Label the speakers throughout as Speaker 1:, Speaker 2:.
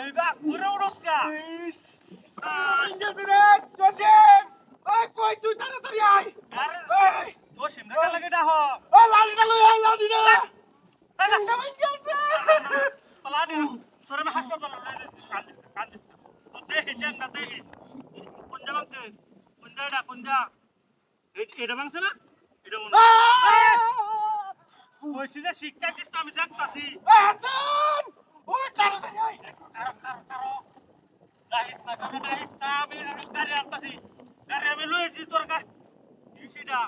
Speaker 1: এই বা ঘুরে উড়স কা
Speaker 2: ইংরেজি রে জসিম ওই কই তুই তাড়াতাড়ি আয়
Speaker 1: আরে জসিম রে লাগে ডাহ
Speaker 2: ওই লালিটা লই আয় লালিটা
Speaker 1: তাই না
Speaker 2: ইংরেজি
Speaker 1: পালানি তোরে আমি হাসপাতাল কান্দিস তো দেখি টেন না দেখি কোনটা ভাঙছে কোনটা এটা ভাঙছে না এটা মনে কইছি যে শিক্ষা দিস আমি দেখতাছি
Speaker 2: হাসান ওই তাড়াতাড়ি আয়
Speaker 1: কারো আমি গাড়ি আনতাছি গাড়ি আমি লইছি তোর গাড়ি সেটা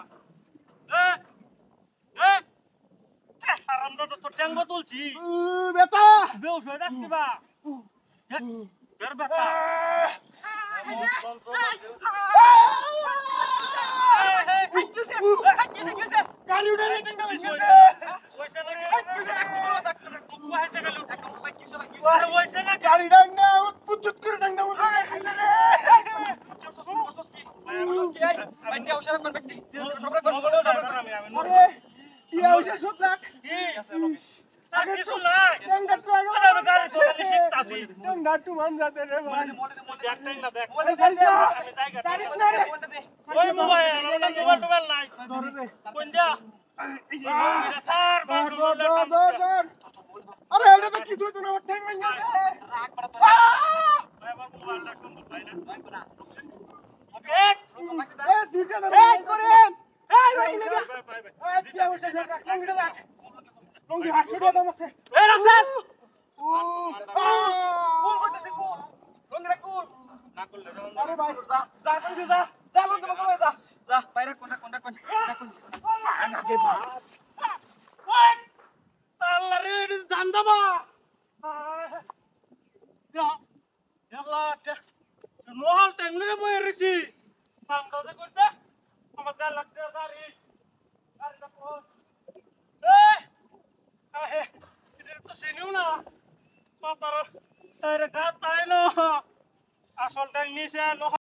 Speaker 1: এ এ হারামদাদা তোর ট্যাঙ্গ তুলছি
Speaker 2: বেটা
Speaker 1: বেউস হয়ে যাচ্ছি বা এর বেটা
Speaker 2: গাড়ি উঠে রেটিং না হইছে গাড়ি ডাং না পুচুত করে ডাং না আরে কি হইছে সব রাখ ট্যাঙ্গার তো আগে ট্যাঙ্গার তো মান যাতে রে ভাই জানিস না রে ধরে রে আরে এটা তো কিছু তো না ট্যাঙ্গ মান যাতে এ দুইটা ধরে এই করে এই রহিম এটা এই কি হইছে রাখ লঙ্গিটা রাখ লঙ্গি 800 টাকা দাম আছে
Speaker 1: এই রাসেল
Speaker 2: কুল কইতেছে কুল লঙ্গিটা কুল আরে ভাই যা যা কইছে যা যা লঙ্গি বকলে যা যা বাইরে কোনটা আগে ভাই
Speaker 1: ওই আল্লাহ রে এটা জান দাবা নহল টেংলে বই রেছি বাংলাদেশ করতে আমার 10 লাখ টাকা গাড়িটা পৌঁছ এই আহে এটা তো চিনিও না মাতার আরে গা তাই না আসল ট্যাং নিছে